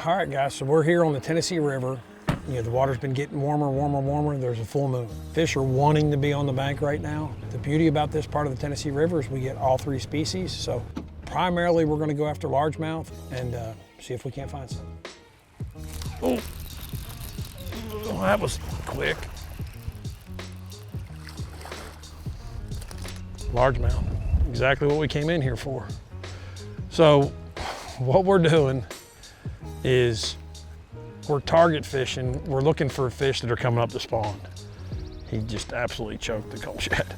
All right, guys, so we're here on the Tennessee River. You know, the water's been getting warmer, warmer, warmer. There's a full moon. Fish are wanting to be on the bank right now. The beauty about this part of the Tennessee River is we get all three species. So primarily we're gonna go after largemouth and see if we can't find some. Oh, that was quick. Largemouth, exactly what we came in here for. So what we're doing is we're target fishing. We're looking for fish that are coming up to spawn. He just absolutely choked the coal shed.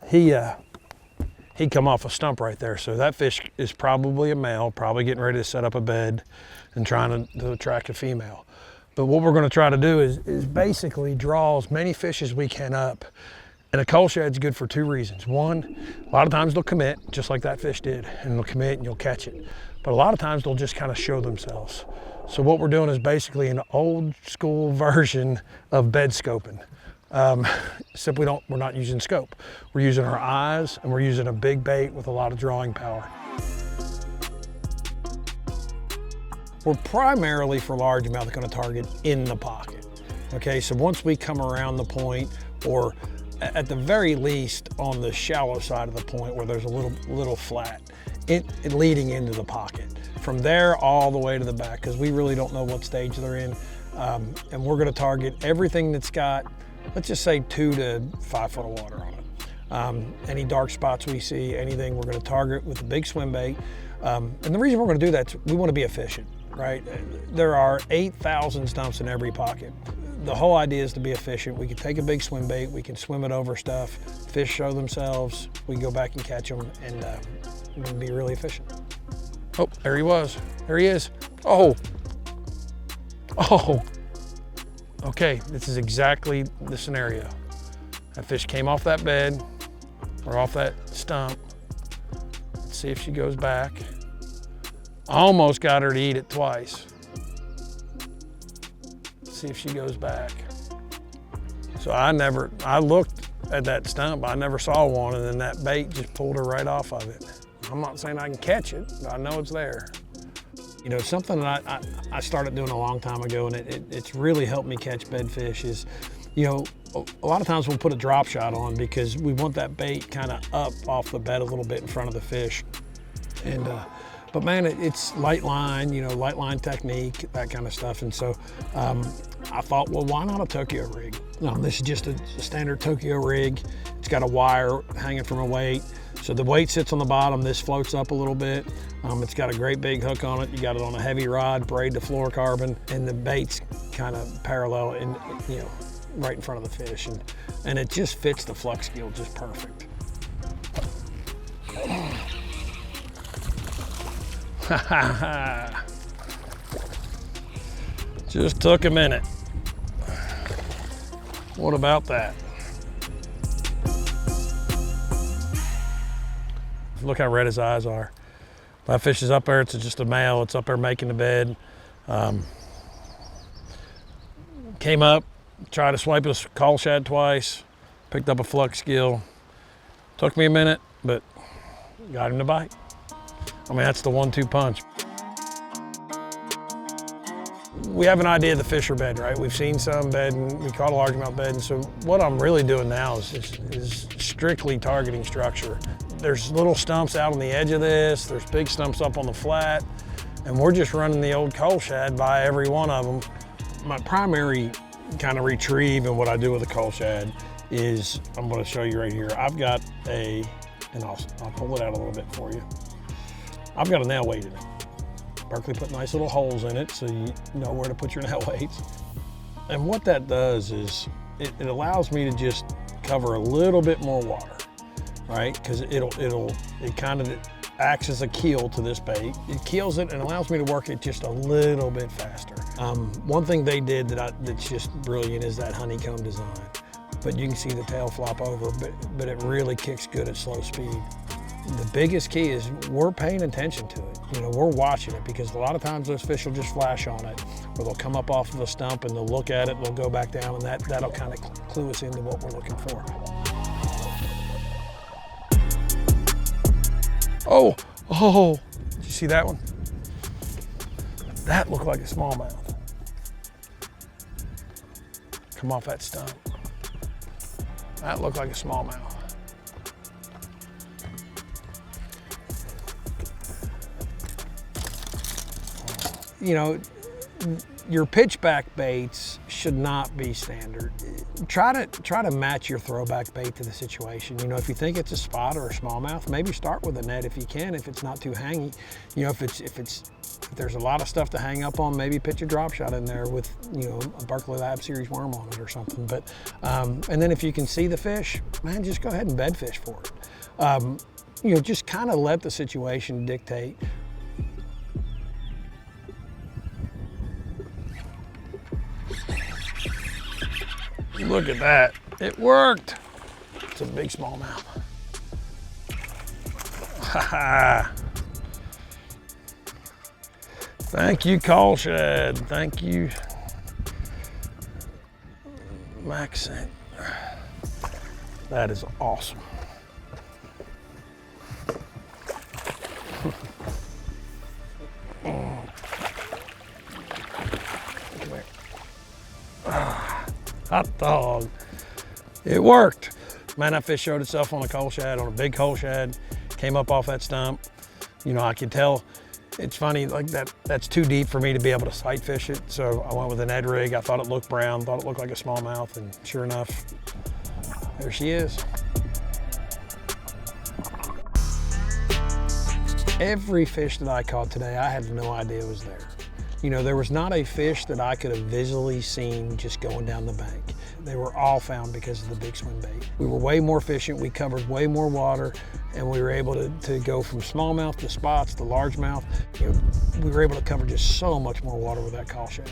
He come off a stump right there. So that fish is probably a male, probably getting ready to set up a bed and trying to attract a female. But what we're gonna try to do is basically draw as many fish as we can up. And a coal shed's good for two reasons. One, a lot of times they'll commit, just like that fish did, and they'll commit and you'll catch it. But a lot of times they'll just kind of show themselves. So what we're doing is basically an old school version of bed scoping. Except we're not using scope. We're using our eyes and we're using a big bait with a lot of drawing power. We're primarily for largemouth gonna target in the pocket. Okay, so once we come around the point, or at the very least on the shallow side of the point where there's a little flat, it leading into the pocket. From there all the way to the back, because we really don't know what stage they're in. And we're gonna target everything that's got, let's just say 2 to 5 foot of water on it. Any dark spots we see, anything, we're gonna target with a big swim bait. And the reason we're gonna do that is we wanna be efficient, right? There are 8,000 stumps in every pocket. The whole idea is to be efficient. We can take a big swim bait, we can swim it over stuff, fish show themselves, we can go back and catch them, and we can be really efficient. Oh, there he was. There he is. Oh. Oh. Okay, this is exactly the scenario. That fish came off that bed, or off that stump. Let's see if she goes back. Almost got her to eat it twice. Let's see if she goes back. So I looked at that stump, I never saw one, and then that bait just pulled her right off of it. I'm not saying I can catch it, but I know it's there. You know, something that I started doing a long time ago, and it's really helped me catch bedfish is, you know, a lot of times we'll put a drop shot on because we want that bait kind of up off the bed a little bit in front of the fish. And, but man, it's light line, you know, light line technique, that kind of stuff. And so I thought, well, why not a Tokyo rig? This is just a standard Tokyo rig. It's got a wire hanging from a weight. So the weight sits on the bottom, this floats up a little bit. It's got a great big hook on it. You got it on a heavy rod, braid to fluorocarbon, and the bait's kind of parallel and, you know, right in front of the fish. And it just fits the flex gill just perfect. Just took a minute. What about that? Look how red his eyes are. That fish is up there, it's just a male, it's up there making the bed. Came up, tried to swipe his coal shad twice, picked up a flux gill. Took me a minute, but got him to bite. I mean, that's the 1-2 punch. We have an idea of the fish are bed, right? We've seen some bed and we caught a largemouth bed. And so what I'm really doing now is strictly targeting structure. There's little stumps out on the edge of this. There's big stumps up on the flat. And we're just running the old coal shad by every one of them. My primary kind of retrieve and what I do with a coal shad is, I'm gonna show you right here. I've got and I'll pull it out a little bit for you. I've got a nail weight in it. Berkeley put nice little holes in it so you know where to put your nail weights. And what that does is it allows me to just cover a little bit more water, right? Because it kind of acts as a keel to this bait. It keels it and allows me to work it just a little bit faster. One thing they did that's just brilliant is that honeycomb design. But you can see the tail flop over, but it really kicks good at slow speed. The biggest key is we're paying attention to it. You know, we're watching it because a lot of times those fish will just flash on it, or they'll come up off of a stump and they'll look at it, they'll go back down, and that'll kind of clue us into what we're looking for. Oh, did you see that one? That looked like a smallmouth. Come off that stump. That looked like a smallmouth. You know, your pitchback baits should not be standard. Try to match your throwback bait to the situation. You know, if you think it's a spot or a smallmouth, maybe start with a net if you can, if it's not too hangy. You know, if there's a lot of stuff to hang up on, maybe pitch a drop shot in there with, you know, a Berkeley Lab Series worm on it or something. But and then if you can see the fish, man, just go ahead and bed fish for it. You know, just kind of let the situation dictate. Look at that, it worked. It's a big smallmouth. Ha ha. Thank you, Call Shed. Thank you, Maxent. That is awesome. Come here. Hot dog. It worked. Man, that fish showed itself on a coal shad, on a big coal shad. Came up off that stump. You know, I could tell. It's funny, like that's too deep for me to be able to sight fish it. So I went with an Ed rig. I thought it looked brown, thought it looked like a smallmouth, and sure enough, there she is. Every fish that I caught today, I had no idea was there. You know, there was not a fish that I could have visually seen just going down the bank. They were all found because of the big swim bait. We were way more efficient, we covered way more water, and we were able to go from smallmouth to spots to largemouth. You know, we were able to cover just so much more water with that call shad.